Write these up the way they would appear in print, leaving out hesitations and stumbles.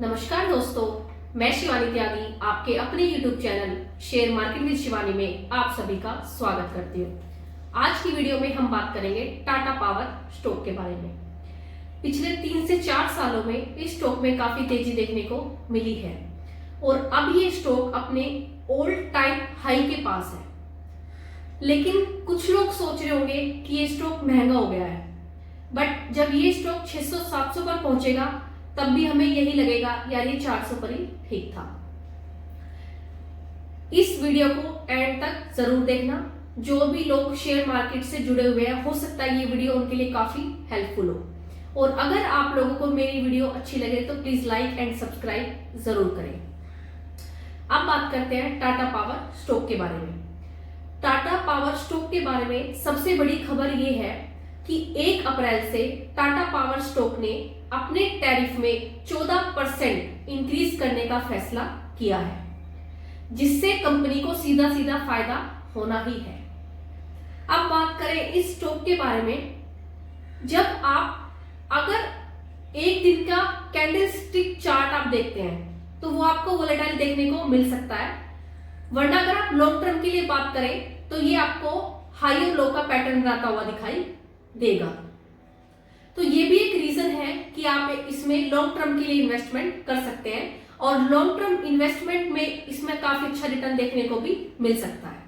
नमस्कार दोस्तों, मैं शिवानी त्यागी आपके अपने YouTube channel share market with Shivani में आप सभी का स्वागत करती हूँ। आज की वीडियो में हम बात करेंगे टाटा पावर स्टॉक के बारे में। पिछले 3 से 4 सालों में इस स्टॉक में काफी तेजी देखने को मिली है और अब ये स्टॉक अपने ऑल टाइम हाई के पास है। लेकिन कुछ लोग सोच रहे होंगे कि ये स्टॉक महंगा हो गया है, बट जब ये स्टॉक 600-700 पर पहुंचेगा तब भी हमें यही लगेगा यार ये 400 पर ही ठीक था। इस वीडियो को एंड तक जरूर देखना। जो भी लोग शेयर मार्केट से जुड़े हुए हैं, हो सकता है ये वीडियो उनके लिए काफी हेल्पफुल हो। और अगर आप लोगों को मेरी वीडियो अच्छी लगे तो प्लीज लाइक एंड सब्सक्राइब जरूर करें। अब बात करते हैं टाटा पावर स्टॉक के बारे में। टाटा पावर स्टॉक के बारे में सबसे बड़ी खबर ये है कि 1 अप्रैल से टाटा पावर स्टॉक ने अपने टैरिफ में 14% इंक्रीज करने का फैसला किया है, जिससे कंपनी को सीधा सीधा फायदा होना ही है। अब बात करें इस स्टॉक के बारे में, जब आप अगर एक दिन का कैंडल स्टिक चार्ट आप देखते हैं तो वो आपको वोलेटाइल देखने को मिल सकता है, वरना अगर आप लॉन्ग टर्म के लिए बात करें तो ये आपको हाई और लो का पैटर्न बनाता हुआ दिखाई देगा। तो ये भी एक रीजन है कि आप इसमें लॉन्ग टर्म के लिए इन्वेस्टमेंट कर सकते हैं और लॉन्ग टर्म इन्वेस्टमेंट में इसमें काफी अच्छा रिटर्न देखने को भी मिल सकता है।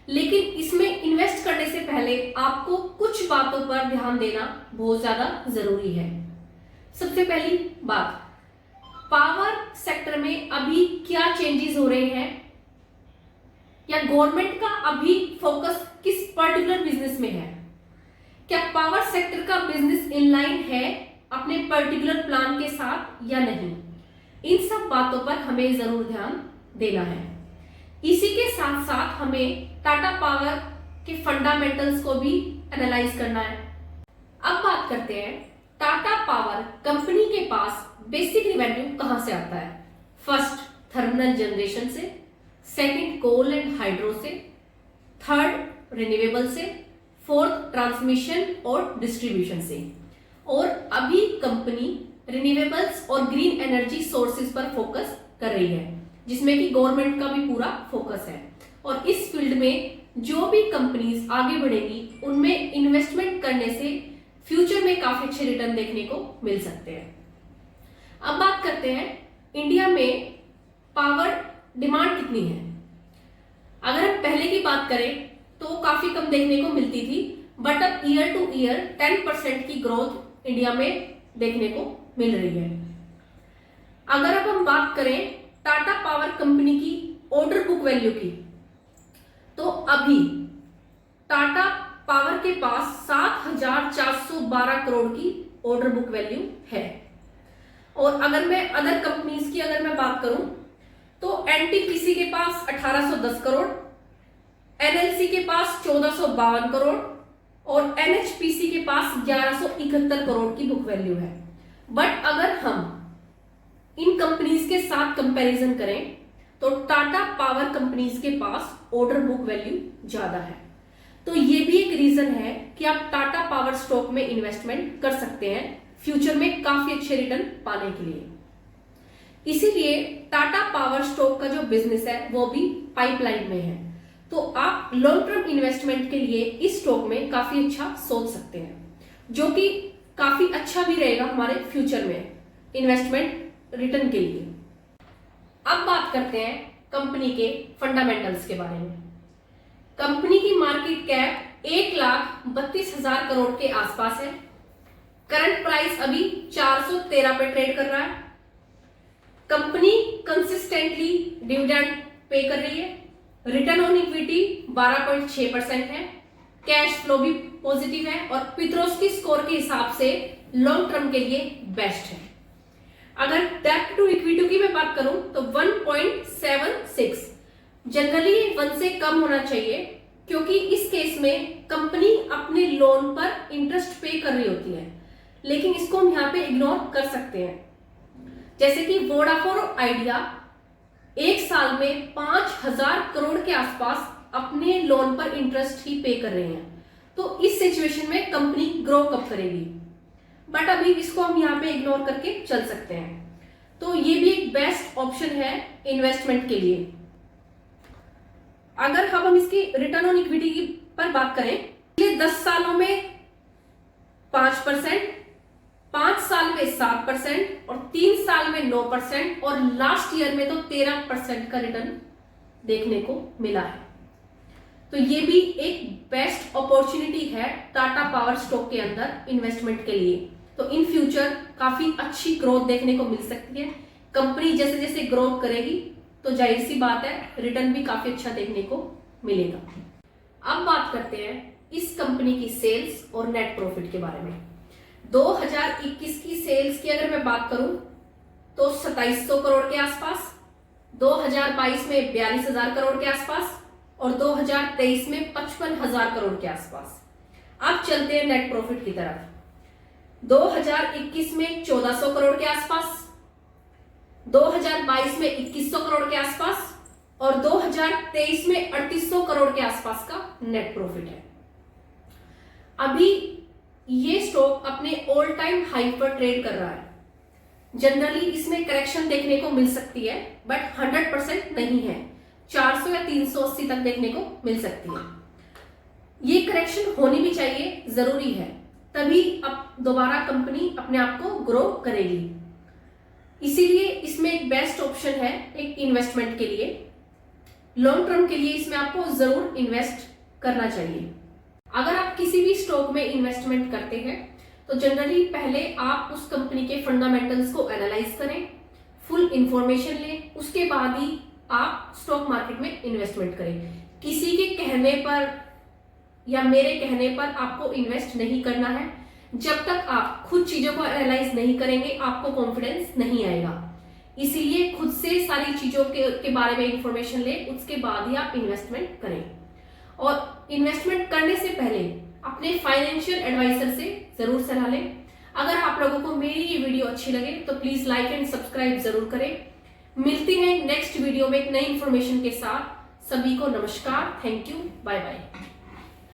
लेकिन इसमें इन्वेस्ट करने से पहले आपको कुछ बातों पर ध्यान देना बहुत ज्यादा जरूरी है। सबसे पहली बात, पावर सेक्टर में अभी क्या चेंजेस हो रहे हैं या गवर्नमेंट का अभी फोकस किस पर्टिकुलर बिजनेस में है, क्या पावर सेक्टर का बिजनेस इनलाइन है अपने पर्टिकुलर प्लान के साथ या नहीं। इन सब बातों पर हमें जरूर ध्यान देना है। इसी के साथ साथ हमें टाटा पावर के फंडामेंटल्स को भी एनालाइज करना है। अब बात करते हैं टाटा पावर कंपनी के पास बेसिक रेवेन्यू कहां से आता है। फर्स्ट, थर्मल जनरेशन से, सेकंड, कोल एंड हाइड्रो से, थर्ड, रिन्यूएबल से, फोर्थ, ट्रांसमिशन और डिस्ट्रीब्यूशन से। और अभी कंपनी रिन्यूएबल्स और ग्रीन एनर्जी सोर्सेज पर फोकस कर रही है, जिसमें कि गवर्नमेंट का भी पूरा फोकस है। और इस फील्ड में जो भी कंपनीज आगे बढ़ेंगी उनमें इन्वेस्टमेंट करने से फ्यूचर में काफी अच्छे रिटर्न देखने को मिल सकते हैं। अब बात करते हैं इंडिया में पावर डिमांड कितनी है। अगर हम पहले की बात करें तो काफी कम देखने को मिलती थी, बट अब ईयर टू ईयर 10% की ग्रोथ इंडिया में देखने को मिल रही है। अगर अब हम बात करें टाटा पावर कंपनी की ऑर्डर बुक वैल्यू की, तो अभी टाटा पावर के पास 7,412 करोड़ की ऑर्डर बुक वैल्यू है। और अगर मैं अदर कंपनीज की अगर मैं बात करूं तो एनटीपीसी के पास 1810 करोड़, एनएलसी के पास 1452 करोड़ और एनएचपीसी के पास 1171 करोड़ की बुक वैल्यू है। बट अगर हम इन कंपनीज के साथ कंपैरिजन करें तो टाटा पावर कंपनीज के पास ऑर्डर बुक वैल्यू ज्यादा है। तो ये भी एक रीजन है कि आप टाटा पावर स्टॉक में इन्वेस्टमेंट कर सकते हैं फ्यूचर में काफी अच्छे रिटर्न पाने के लिए। इसीलिए टाटा पावर स्टॉक का जो बिजनेस है वो भी पाइपलाइन में है। तो आप लॉन्ग टर्म इन्वेस्टमेंट के लिए इस स्टॉक में काफी अच्छा सोच सकते हैं, जो कि काफी अच्छा भी रहेगा हमारे फ्यूचर में इन्वेस्टमेंट रिटर्न के लिए। अब बात करते हैं कंपनी के फंडामेंटल्स के बारे में। कंपनी की मार्केट कैप 1,32,000 करोड़ के आसपास है। करंट प्राइस अभी 413 पे ट्रेड कर रहा है। कंपनी कंसिस्टेंटली डिविडेंड पे कर रही है। रिटर्न ऑन इक्विटी 12.6% है। कैश फ्लो भी पॉजिटिव है और पित्रोस्की स्कोर के हिसाब से लॉन्ग टर्म के लिए बेस्ट है। अगर डेब्ट टू इक्विटी की मैं बात करूं तो 1.76, जनरली 1 से कम होना चाहिए, क्योंकि इस केस में कंपनी अपने लोन पर इंटरेस्ट पे कर रही होती है। लेकिन इसको हम यहाँ पे इग्नोर कर सकते हैं। जैसे कि वोडाफोन आइडिया 1 साल में 5,000 करोड़ के आसपास अपने लोन पर इंटरेस्ट ही पे कर रहे हैं। तो इस सिचुएशन में कंपनी ग्रो कब करेगी, बट अभी इसको हम यहाँ पे इग्नोर करके चल सकते हैं। तो ये भी एक बेस्ट ऑप्शन है इन्वेस्टमेंट के लिए। अगर हम इसकी रिटर्न ऑन इक्विटी की पर बात करें, ये 10 सालों में 5%, 5 साल में 7% और 3 साल में 9% और लास्ट ईयर में तो 13% का रिटर्न देखने को मिला है। तो ये भी एक बेस्ट अपॉर्चुनिटी है टाटा पावर स्टॉक के अंदर इन्वेस्टमेंट के लिए। तो इन फ्यूचर काफी अच्छी ग्रोथ देखने को मिल सकती है। कंपनी जैसे जैसे ग्रोथ करेगी तो जाहिर सी बात है रिटर्न भी काफी अच्छा देखने को मिलेगा। अब बात करते हैं इस कंपनी की सेल्स और नेट प्रॉफिट के बारे में। 2021 की सेल्स की अगर मैं बात करूं तो 2700 करोड़ के आसपास, 2022 में 42,000 करोड़ के आसपास और 2023 में 55,000 करोड़ के आसपास। अब चलते हैं नेट प्रॉफिट की तरफ। 2021 में 1400 करोड़ के आसपास, 2022 में 2100 करोड़ के आसपास और 2023 में 3800 करोड़ के आसपास का नेट प्रॉफिट है। अभी ये स्टॉक अपने ऑल टाइम हाई पर ट्रेड कर रहा है। जनरली इसमें करेक्शन देखने को मिल सकती है बट 100% नहीं है, 400 या 380 तक देखने को मिल सकती है। ये करेक्शन होनी भी चाहिए, जरूरी है, तभी अब दोबारा कंपनी अपने आप को ग्रो करेगी। इसीलिए इसमें एक बेस्ट ऑप्शन है एक इन्वेस्टमेंट के लिए। लॉन्ग टर्म के लिए इसमें आपको जरूर इन्वेस्ट करना चाहिए। अगर आप किसी भी स्टॉक में इन्वेस्टमेंट करते हैं तो जनरली पहले आप उस कंपनी के फंडामेंटल्स को एनालाइज करें, फुल इंफॉर्मेशन लें, उसके बाद ही आप स्टॉक मार्केट में इन्वेस्टमेंट करें। किसी के कहने पर या मेरे कहने पर आपको इन्वेस्ट नहीं करना है। जब तक आप खुद चीजों को एनालाइज नहीं करेंगे आपको कॉन्फिडेंस नहीं आएगा। इसीलिए खुद से सारी चीजों के बारे में इंफॉर्मेशन लें, उसके बाद ही आप इन्वेस्टमेंट करें। और इन्वेस्टमेंट करने से पहले अपने फाइनेंशियल एडवाइजर से जरूर सलाह लें। अगर आप लोगों को मेरी ये वीडियो अच्छी लगे तो प्लीज लाइक एंड सब्सक्राइब जरूर करें। मिलते हैं नेक्स्ट वीडियो में एक नई इंफॉर्मेशन के साथ। सभी को नमस्कार, थैंक यू, बाय बाय।